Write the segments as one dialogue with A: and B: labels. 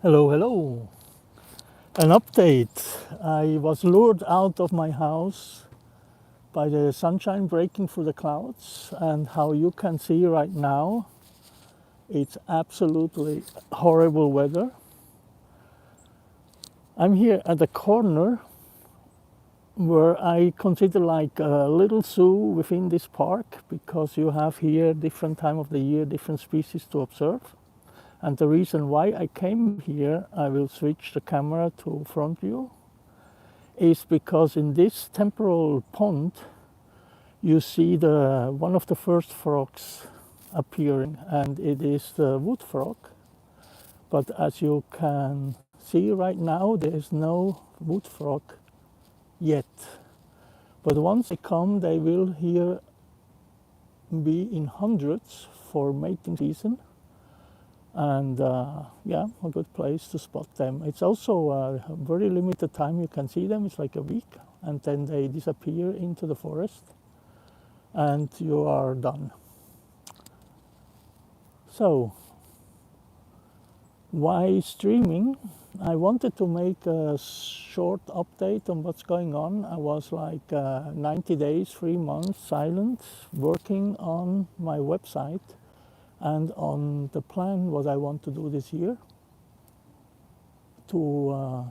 A: Hello, hello. An update. I was lured out of my house by the sunshine breaking through the clouds, and how you can see right now, it's absolutely horrible weather. I'm here at the corner where I consider like a little zoo within this park, because you have here different time of the year, different species to observe. And the reason why I came here, I will switch the camera to front view, is because in this temporal pond you see one of the first frogs appearing, and it is the wood frog. But as you can see right now, there is no wood frog yet. But once they come, they will here be in hundreds for mating season, and yeah, a good place to spot them. It's also a very limited time you can see them. It's like a week, and then they disappear into the forest and you are done. So why streaming? I wanted to make a short update on what's going on. I was like 90 days, 3 months silent, working on my website and on the plan what I want to do this year to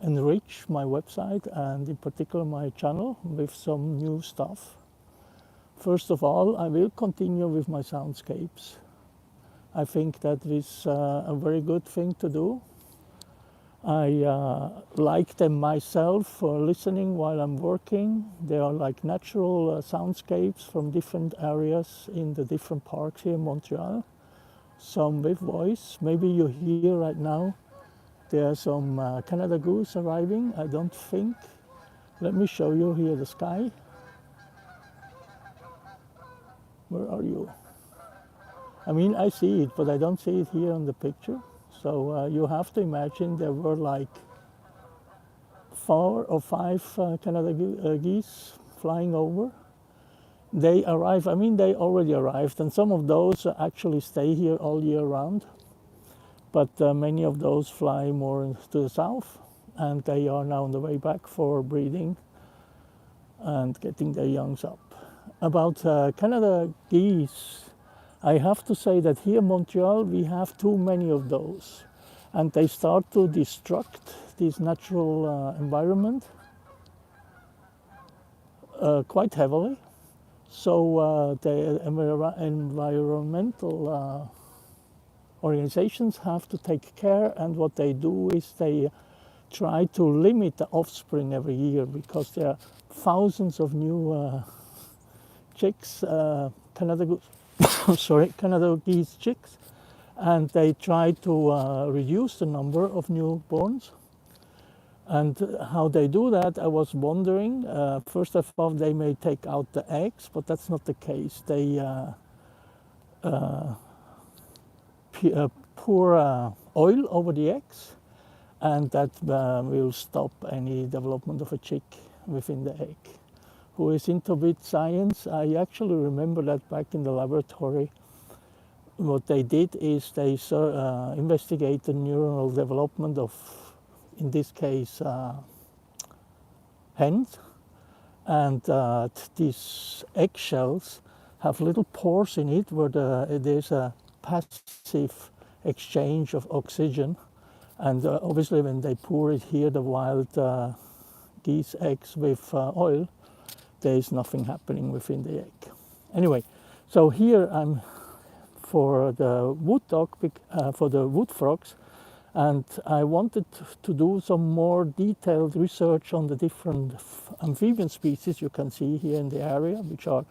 A: enrich my website and in particular my channel with some new stuff. First of all, I will continue with my soundscapes. I think that is a very good thing to do. I like them myself for listening while I'm working. They are like natural soundscapes from different areas in the different parks here in Montreal. Some with voice. Maybe you hear right now there are some Canada goose arriving, I don't think. Let me show you here the sky. Where are you? I mean, I see it, but I don't see it here on the picture. So you have to imagine there were like 4 or 5 Canada geese flying over. They arrive, I mean, they already arrived, and some of those actually stay here all year round. But many of those fly more to the south, and they are now on the way back for breeding and getting their youngs up. About Canada geese, I have to say that here in Montreal we have too many of those, and they start to destruct this natural environment quite heavily. So the environmental organizations have to take care, and what they do is they try to limit the offspring every year, because there are thousands of new chicks, Canada geese chicks, and they try to reduce the number of newborns. And how they do that, I was wondering. First of all, they may take out the eggs, but that's not the case. They pour oil over the eggs, and that will stop any development of a chick within the egg. Who is into bit science, I actually remember that back in the laboratory, what they did is they investigate the neuronal development of, in this case, hens, and these eggshells have little pores in it where there's a passive exchange of oxygen, and obviously when they pour it here, the wild geese eggs with oil, there is nothing happening within the egg. Anyway, so here I'm for the wood duck, for the wood frogs, and I wanted to do some more detailed research on the different amphibian species you can see here in the area, which are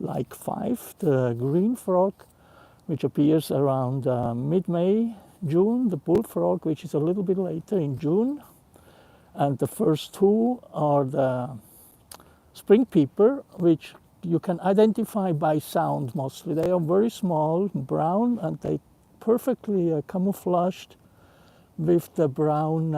A: like 5. The green frog, which appears around mid-May, June. The bullfrog, which is a little bit later in June. And the first 2 are the spring peeper, which you can identify by sound mostly. They are very small, brown, and they perfectly camouflaged with the brown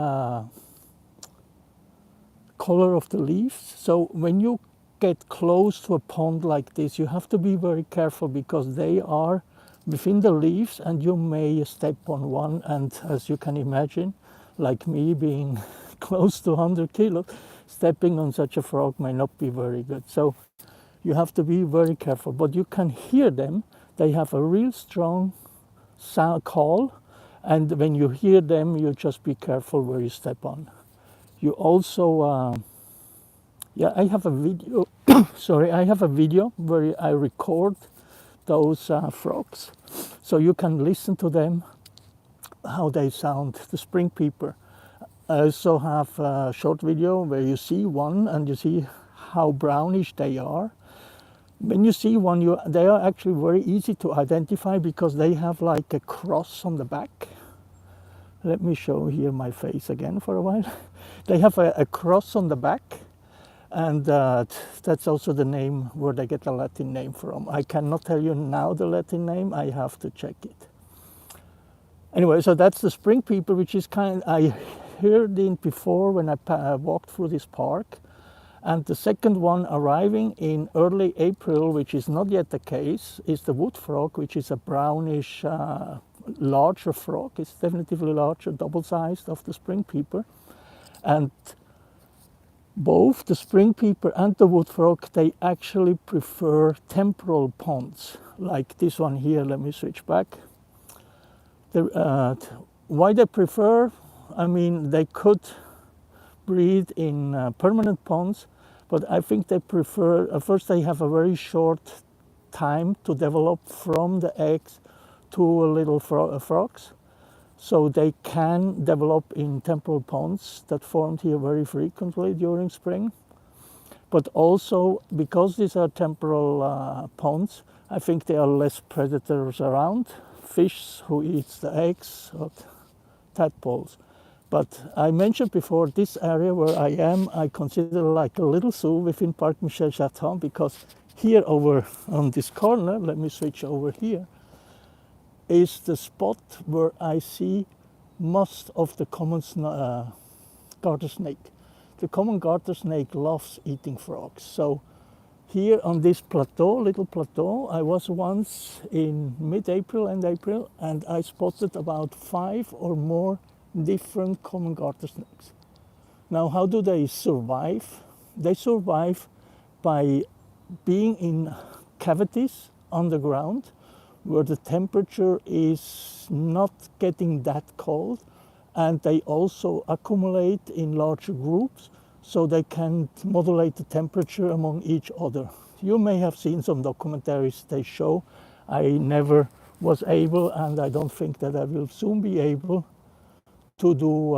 A: color of the leaves. So when you get close to a pond like this, you have to be very careful, because they are within the leaves, and you may step on one, and as you can imagine, like me being close to 100 kilos, stepping on such a frog may not be very good. So you have to be very careful, but you can hear them. They have a real strong sound call, and when you hear them, you just be careful where you step on. You also, yeah, I have a video, sorry, I have a video where I record those frogs, so you can listen to them, how they sound, the spring peeper. I also have a short video where you see one and you see how brownish they are. When you see one, they are actually very easy to identify because they have like a cross on the back. Let me show here my face again for a while. They have a cross on the back, and that's also the name where they get the Latin name from. I cannot tell you now the Latin name, I have to check it. Anyway, so that's the spring peeper, which is I heard it before when I walked through this park. And the second one arriving in early April, which is not yet the case, is the wood frog, which is a brownish, larger frog. It's definitely larger, double-sized of the spring peeper. And both the spring peeper and the wood frog, they actually prefer temporal ponds, like this one here. Let me switch back. Why they prefer? I mean, they could breed in permanent ponds, but I think they prefer, first they have a very short time to develop from the eggs to little frogs, so they can develop in temporal ponds that formed here very frequently during spring. But also, because these are temporal ponds, I think there are less predators around, fish who eats the eggs, or tadpoles. But I mentioned before, this area where I am, I consider like a little zoo within Parc Michel-Chatrand, because here over on this corner, let me switch over here, is the spot where I see most of the common garter snake. The common garter snake loves eating frogs. So here on this plateau, little plateau, I was once in mid-April and April, and I spotted about 5 or more different common garter snakes. Now, how do they survive? They survive by being in cavities underground where the temperature is not getting that cold, and they also accumulate in larger groups so they can modulate the temperature among each other. You may have seen some documentaries they show. I never was able, and I don't think that I will soon be able, to do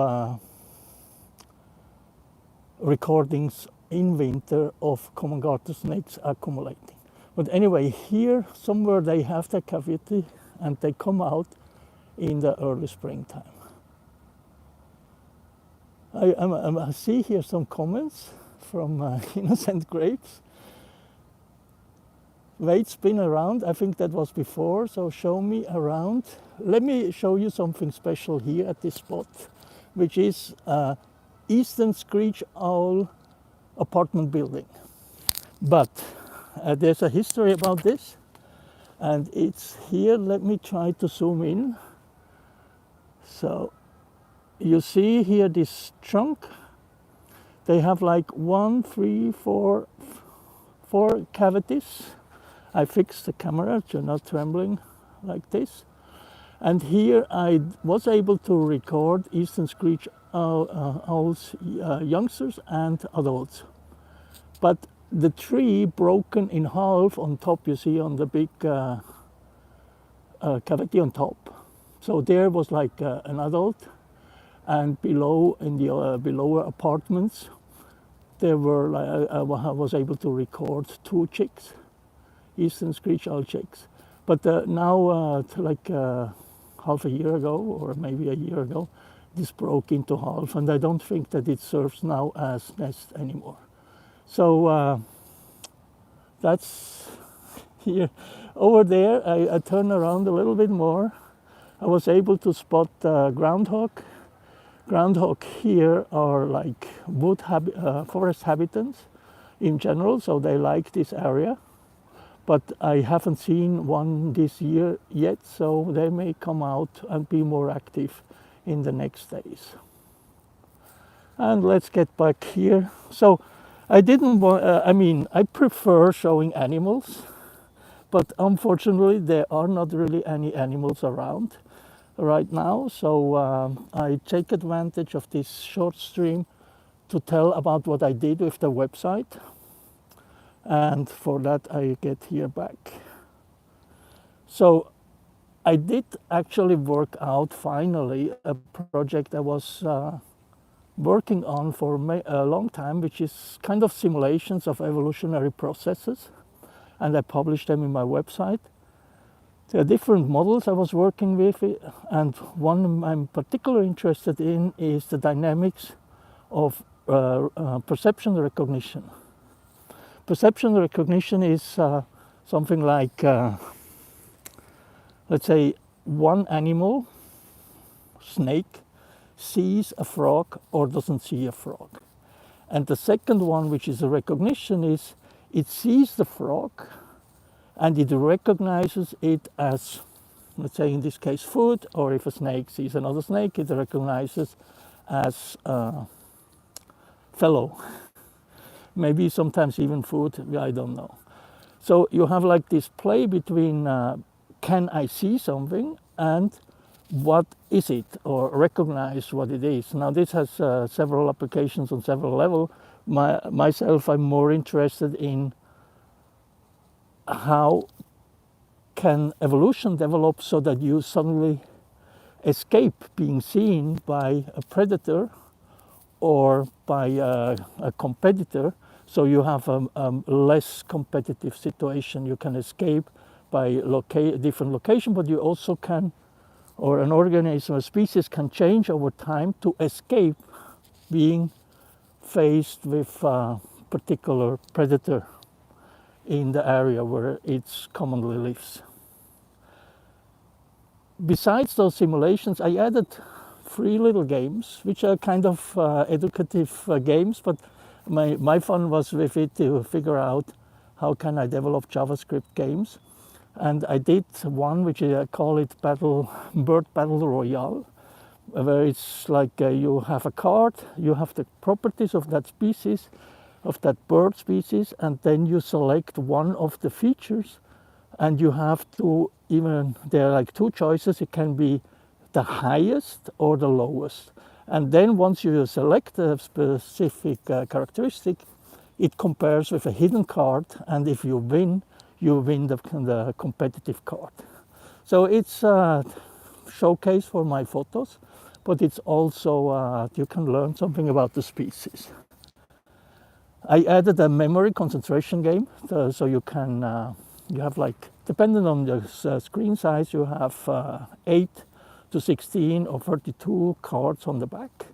A: recordings in winter of common garter snakes accumulating. But anyway, here somewhere they have their cavity and they come out in the early springtime. I see here some comments from Innocent Grapes. Wait, spin around. I think that was before, so show me around. Let me show you something special here at this spot, which is Eastern Screech owl apartment building. But there's a history about this, and it's here. Let me try to zoom in. So you see here this trunk. They have like 1, 3, 4 cavities. I fixed the camera to not trembling like this. And here I was able to record Eastern Screech owls, youngsters and adults. But the tree broken in half on top, you see on the big cavity on top. So there was like an adult, and below in the below apartments, there were I was able to record 2 chicks. Eastern Screech owl chicks. But now, like half a year ago, or maybe a year ago, this broke into half, and I don't think that it serves now as nest anymore. So that's here. Over there, I turn around a little bit more. I was able to spot groundhog. Groundhog here are like forest habitants in general, so they like this area. but I haven't seen one this year yet, so they may come out and be more active in the next days. And let's get back here. So I didn't want, I prefer showing animals, but unfortunately there are not really any animals around right now. So I take advantage of this short stream to tell about what I did with the website. And for that I get here back. So I did actually work out finally a project I was working on for a long time, which is kind of simulations of evolutionary processes, and I published them in my website. There are different models I was working with, and one I'm particularly interested in is the dynamics of perception recognition. Perception recognition is something like, let's say, one animal, snake, sees a frog or doesn't see a frog. And the second one, which is a recognition, is it sees the frog and it recognizes it as, let's say in this case, food, or if a snake sees another snake, it recognizes as fellow. Maybe sometimes even food, I don't know. So you have like this play between can I see something and what is it, or recognize what it is. Now this has several applications on several levels. Myself, I'm more interested in how can evolution develop so that you suddenly escape being seen by a predator or by a competitor, so you have a less competitive situation. You can escape by different location, but you also can, or an organism, a species can change over time to escape being faced with a particular predator in the area where it commonly lives. Besides those simulations, I added 3 little games, which are kind of educative games, but my fun was with it to figure out how can I develop JavaScript games. And I did one which I call it Bird Battle Royale, where it's like you have a card, you have the properties of that species, of that bird species, and then you select one of the features, and you have to, even there are like 2 choices, it can be the highest or the lowest. And then once you select a specific characteristic, it compares with a hidden card, and if you win the competitive card. So it's a showcase for my photos, but it's also, you can learn something about the species. I added a memory concentration game, so you can, you have like, depending on the screen size, you have 8 to 16 or 32 cards on the back,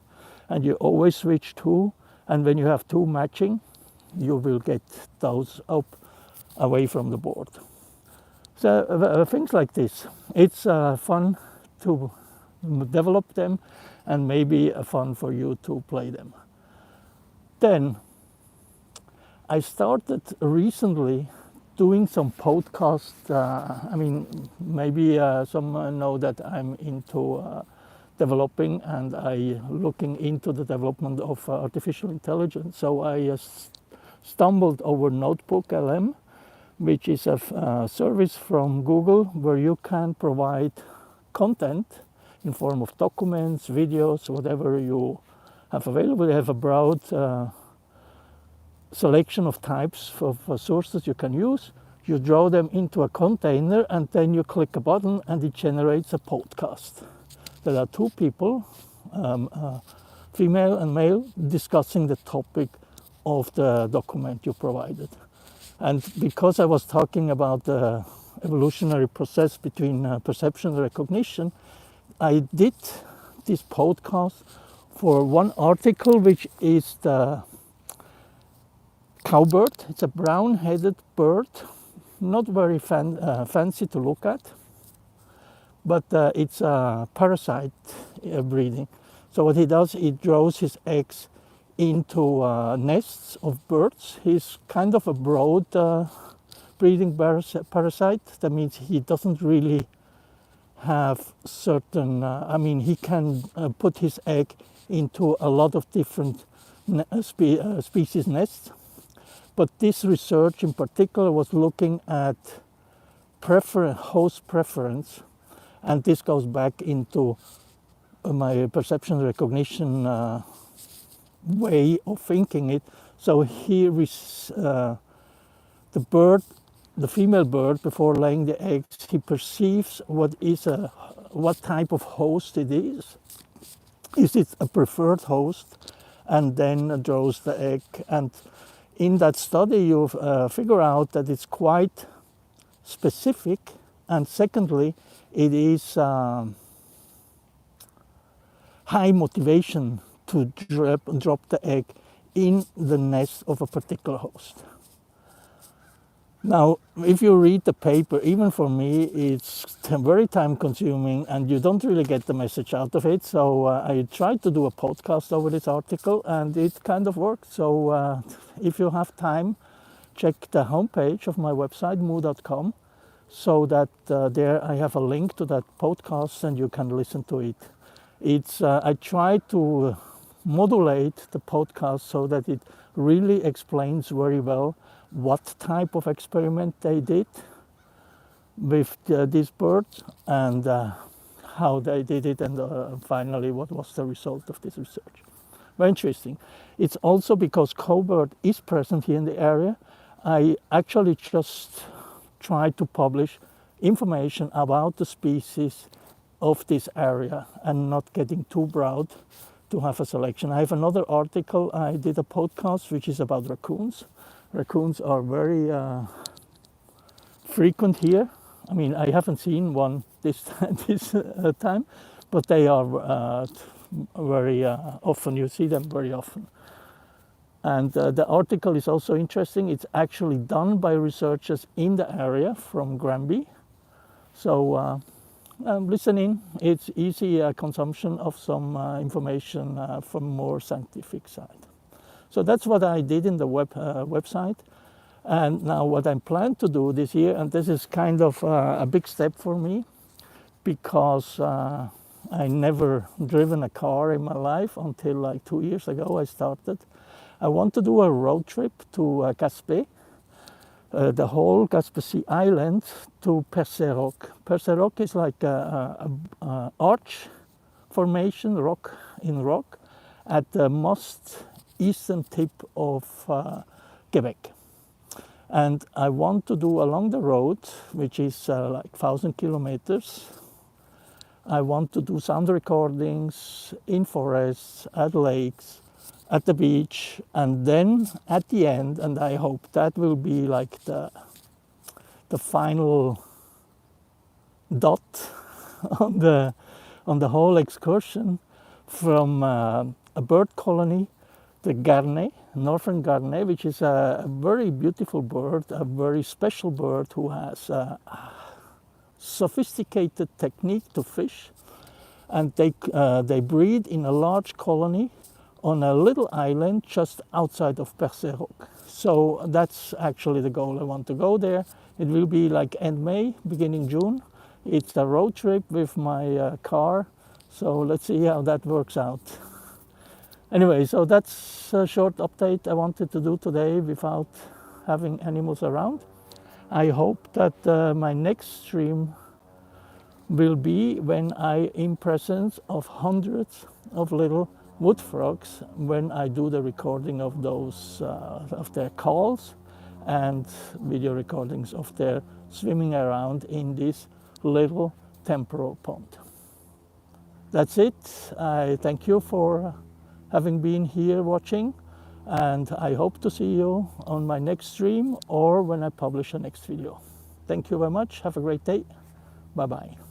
A: and you always switch 2, and when you have 2 matching, you will get those up away from the board. So things like this, it's fun to develop them, and maybe fun for you to play them. Then I started recently doing some podcasts. Maybe some know that I'm into developing, and I looking into the development of artificial intelligence. So I stumbled over Notebook LM, which is a service from Google where you can provide content in form of documents, videos, whatever you have available. They have a broad selection of types of sources you can use. You draw them into a container, and then you click a button and it generates a podcast. There are 2 people, female and male, discussing the topic of the document you provided. And because I was talking about the evolutionary process between perception and recognition, I did this podcast for one article, which is the cowbird. It's a brown-headed bird, not very fancy to look at, but it's a parasite breeding. So what he does, he draws his eggs into nests of birds. He's kind of a broad self-breeding parasite. That means he doesn't really have certain, he can put his egg into a lot of different species nests. But this research in particular was looking at host preference, and this goes back into my perception recognition way of thinking it. So here the female bird, before laying the eggs, he perceives what type of host it is. Is it a preferred host? And then draws the egg. And in that study, you figure out that it's quite specific. And secondly, it is high motivation to drop the egg in the nest of a particular host. Now, if you read the paper, even for me, it's very time consuming and you don't really get the message out of it. So I tried to do a podcast over this article and it kind of worked. So if you have time, check the homepage of my website, moo.com, so that there I have a link to that podcast and you can listen to it. I try to modulate the podcast so that it really explains very well what type of experiment they did with these birds and how they did it, and finally what was the result of this research. Very interesting. It's also because cowbird is present here in the area. I actually just try to publish information about the species of this area and not getting too broad to have a selection. I have another article. I did a podcast which is about raccoons. Raccoons are very frequent here. I mean, I haven't seen one this time, but they are very often. You see them very often. And the article is also interesting. It's actually done by researchers in the area from Granby. So listen in. It's easy consumption of some information from more scientific side. So that's what I did in the website. And now what I plan to do this year, and this is kind of a big step for me, because I never driven a car in my life until like 2 years ago I started. I want to do a road trip to Gaspesie, the whole Gaspesie island, to Perceroc. Perceroc is like a arch formation, rock at the most eastern tip of Quebec. And I want to do along the road, which is like 1,000 kilometers. I want to do sound recordings in forests, at lakes, at the beach, and then at the end, and I hope that will be like the final dot on the whole excursion, from a bird colony, the Garnet, northern Garnet, which is a very beautiful bird, a very special bird who has a sophisticated technique to fish, and they breed in a large colony on a little island just outside of Perceroc. So that's actually the goal. I want to go there. It will be like end May, beginning June. It's a road trip with my car. So let's see how that works out. Anyway, so that's a short update I wanted to do today without having animals around. I hope that my next stream will be when I in presence of hundreds of little wood frogs, when I do the recording of those of their calls and video recordings of their swimming around in this little temporal pond. That's it. I thank you for having been here watching, and I hope to see you on my next stream or when I publish a next video. Thank you very much. Have a great day. Bye bye.